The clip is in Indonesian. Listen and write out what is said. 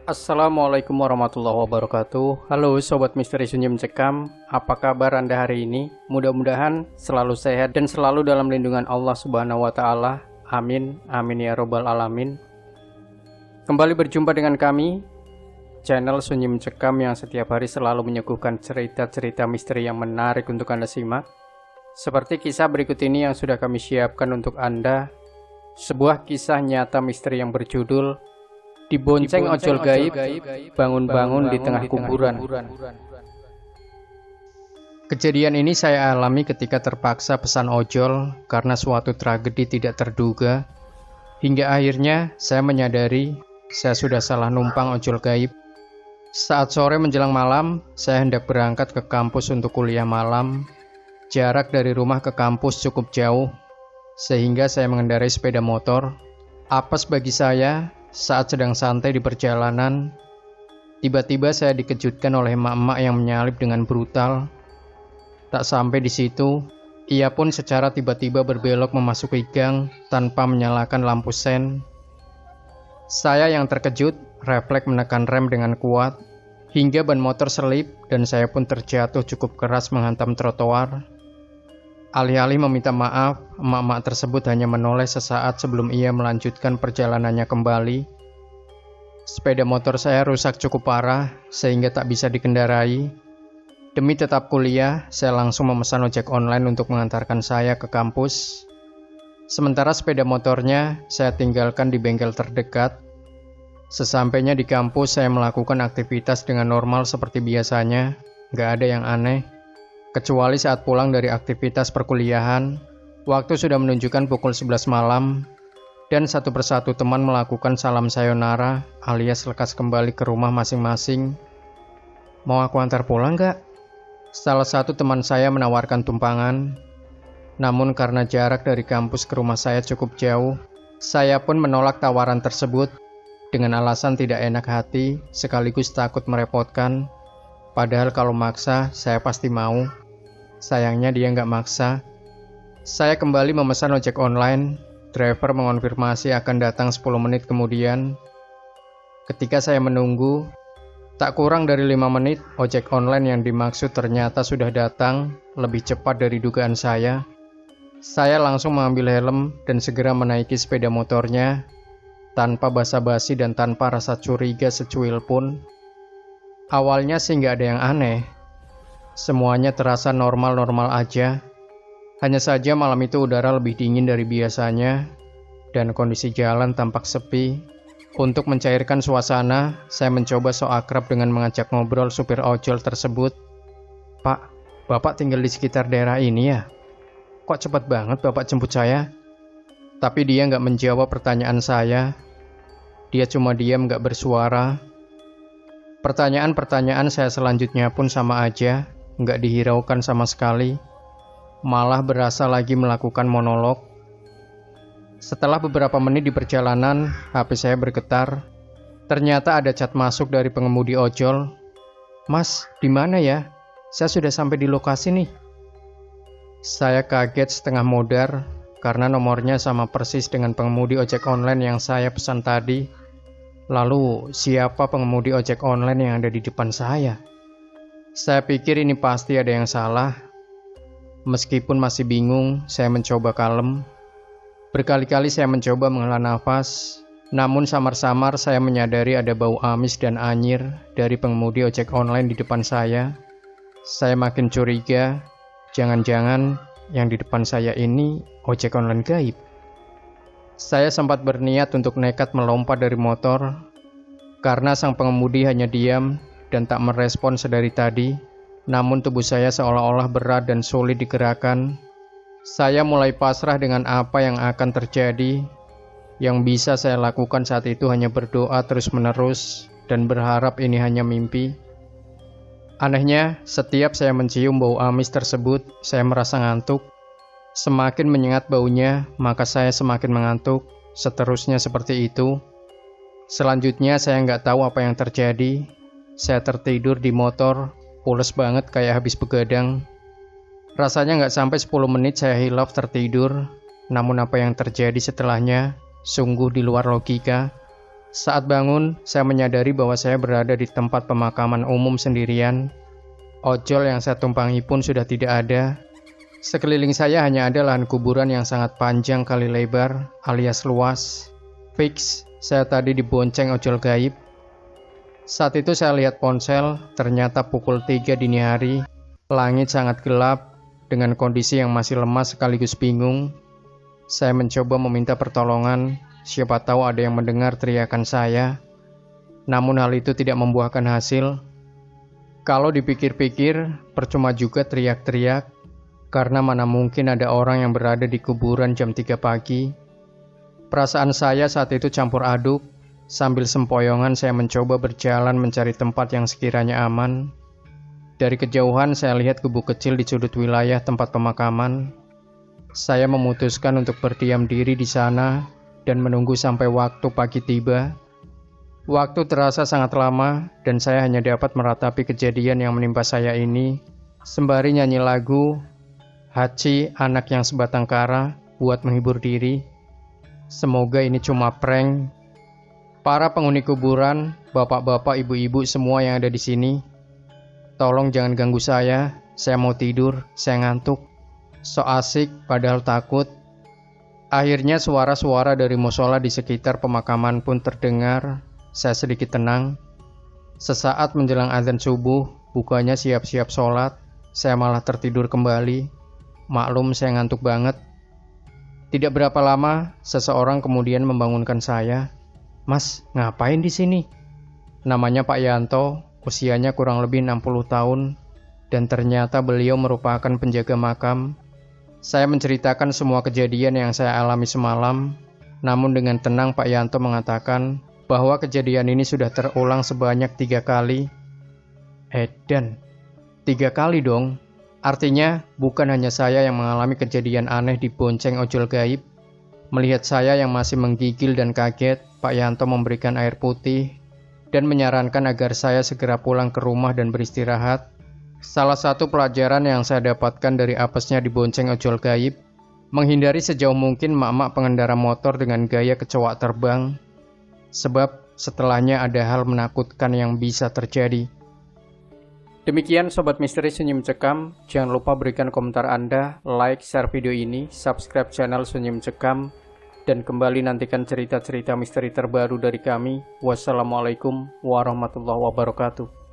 Assalamualaikum warahmatullahi wabarakatuh. Halo Sobat Misteri Sunyi Mencekam, apa kabar Anda hari ini? Mudah-mudahan selalu sehat dan selalu dalam lindungan Allah Subhanahu wa Ta'ala. Amin, amin ya Robbal 'Alamin. Kembali berjumpa dengan kami, channel Sunyi Mencekam yang setiap hari selalu menyuguhkan cerita-cerita misteri yang menarik untuk Anda simak. Seperti kisah berikut ini yang sudah kami siapkan untuk Anda, sebuah kisah nyata misteri yang berjudul Dibonceng ojol gaib, bangun-bangun di tengah kuburan. Kejadian ini saya alami ketika terpaksa pesan ojol karena suatu tragedi tidak terduga. Hingga akhirnya saya menyadari saya sudah salah numpang ojol gaib. Saat sore menjelang malam, saya hendak berangkat ke kampus untuk kuliah malam. Jarak dari rumah ke kampus cukup jauh, sehingga saya mengendarai sepeda motor. Apes bagi saya. Saat sedang santai di perjalanan, tiba-tiba saya dikejutkan oleh emak-emak yang menyalip dengan brutal. Tak sampai di situ, ia pun secara tiba-tiba berbelok memasuki gang tanpa menyalakan lampu sen. Saya yang terkejut, refleks menekan rem dengan kuat, hingga ban motor selip dan saya pun terjatuh cukup keras menghantam trotoar. Alih-alih meminta maaf, emak-emak tersebut hanya menoleh sesaat sebelum ia melanjutkan perjalanannya kembali. Sepeda motor saya rusak cukup parah, sehingga tak bisa dikendarai. Demi tetap kuliah, saya langsung memesan ojek online untuk mengantarkan saya ke kampus. Sementara sepeda motornya, saya tinggalkan di bengkel terdekat. Sesampainya di kampus, saya melakukan aktivitas dengan normal seperti biasanya, gak ada yang aneh. Kecuali saat pulang dari aktivitas perkuliahan, waktu sudah menunjukkan pukul 11 malam, dan satu persatu teman melakukan salam sayonara alias lekas kembali ke rumah masing-masing. Mau aku antar pulang gak? Salah satu teman saya menawarkan tumpangan, namun karena jarak dari kampus ke rumah saya cukup jauh, saya pun menolak tawaran tersebut dengan alasan tidak enak hati sekaligus takut merepotkan. Padahal kalau maksa, saya pasti mau. Sayangnya dia nggak maksa. Saya kembali memesan ojek online. Driver mengonfirmasi akan datang 10 menit kemudian. Ketika saya menunggu, tak kurang dari 5 menit, ojek online yang dimaksud ternyata sudah datang lebih cepat dari dugaan saya. Saya langsung mengambil helm dan segera menaiki sepeda motornya, tanpa basa-basi dan tanpa rasa curiga secuil pun. Awalnya sih nggak ada yang aneh. Semuanya terasa normal-normal aja. Hanya saja malam itu udara lebih dingin dari biasanya dan kondisi jalan tampak sepi. Untuk mencairkan suasana, saya mencoba sok akrab dengan mengajak ngobrol supir ojol tersebut. "Pak, Bapak tinggal di sekitar daerah ini ya? Kok cepat banget Bapak jemput saya?" Tapi dia nggak menjawab pertanyaan saya. Dia cuma diam nggak bersuara. Pertanyaan-pertanyaan saya selanjutnya pun sama aja. Nggak dihiraukan sama sekali, malah berasa lagi melakukan monolog. Setelah beberapa menit di perjalanan, HP saya bergetar. Ternyata ada chat masuk dari pengemudi ojol. "Mas, di mana ya? Saya sudah sampai di lokasi nih." Saya kaget setengah modar, karena nomornya sama persis dengan pengemudi ojek online yang saya pesan tadi. Lalu, siapa pengemudi ojek online yang ada di depan saya? Saya pikir ini pasti ada yang salah. Meskipun masih bingung, saya mencoba kalem. Berkali-kali saya mencoba menghela nafas, namun samar-samar saya menyadari ada bau amis dan anyir dari pengemudi ojek online di depan saya. Saya makin curiga, jangan-jangan yang di depan saya ini ojek online gaib. Saya sempat berniat untuk nekat melompat dari motor, karena sang pengemudi hanya diam dan tak merespon sedari tadi. Namun tubuh saya seolah-olah berat dan sulit digerakkan. Saya mulai pasrah dengan apa yang akan terjadi. Yang bisa saya lakukan saat itu hanya berdoa terus-menerus dan berharap ini hanya mimpi. Anehnya, setiap saya mencium bau amis tersebut, saya merasa ngantuk. Semakin menyengat baunya, maka saya semakin mengantuk. Seterusnya seperti itu. Selanjutnya saya nggak tahu apa yang terjadi. Saya tertidur di motor, pules banget kayak habis begadang. Rasanya nggak sampai 10 menit saya hilaf tertidur. Namun apa yang terjadi setelahnya sungguh di luar logika. Saat bangun, saya menyadari bahwa saya berada di tempat pemakaman umum sendirian. Ojol yang saya tumpangi pun sudah tidak ada. Sekeliling saya hanya ada lahan kuburan yang sangat panjang kali lebar, alias luas. Fix, saya tadi dibonceng ojol gaib. Saat itu saya lihat ponsel, ternyata pukul 3 dini hari. Langit sangat gelap, dengan kondisi yang masih lemas sekaligus bingung. Saya mencoba meminta pertolongan. Siapa tahu ada yang mendengar teriakan saya. Namun hal itu tidak membuahkan hasil. Kalau dipikir-pikir, percuma juga teriak-teriak, karena mana mungkin ada orang yang berada di kuburan jam 3 pagi. Perasaan saya saat itu campur aduk. Sambil sempoyongan saya mencoba berjalan mencari tempat yang sekiranya aman. Dari kejauhan saya lihat gubuk kecil di sudut wilayah tempat pemakaman. Saya memutuskan untuk berdiam diri di sana dan menunggu sampai waktu pagi tiba. Waktu terasa sangat lama dan saya hanya dapat meratapi kejadian yang menimpa saya ini sembari nyanyi lagu Hachi Anak Yang Sebatang Kara buat menghibur diri. Semoga ini cuma prank. Para penghuni kuburan, bapak-bapak, ibu-ibu semua yang ada di sini, tolong jangan ganggu saya mau tidur, saya ngantuk. So asik padahal takut. Akhirnya suara-suara dari musola di sekitar pemakaman pun terdengar. Saya sedikit tenang. Sesaat menjelang azan subuh, bukannya siap-siap sholat, saya malah tertidur kembali. Maklum saya ngantuk banget. Tidak berapa lama, seseorang kemudian membangunkan saya. Mas, ngapain di sini? Namanya Pak Yanto, usianya kurang lebih 60 tahun, dan ternyata beliau merupakan penjaga makam. Saya menceritakan semua kejadian yang saya alami semalam, namun dengan tenang Pak Yanto mengatakan bahwa kejadian ini sudah terulang sebanyak 3 kali. Edan, 3 kali dong. Artinya bukan hanya saya yang mengalami kejadian aneh di bonceng ojol gaib. Melihat saya yang masih menggigil dan kaget, Pak Yanto memberikan air putih dan menyarankan agar saya segera pulang ke rumah dan beristirahat. Salah satu pelajaran yang saya dapatkan dari apesnya di bonceng ojol gaib, menghindari sejauh mungkin mak-mak pengendara motor dengan gaya kecoa terbang, sebab setelahnya ada hal menakutkan yang bisa terjadi. Demikian Sobat Misteri Sunyi Mencekam, jangan lupa berikan komentar Anda, like, share video ini, subscribe channel Sunyi Mencekam, dan kembali nantikan cerita-cerita misteri terbaru dari kami. Wassalamualaikum warahmatullahi wabarakatuh.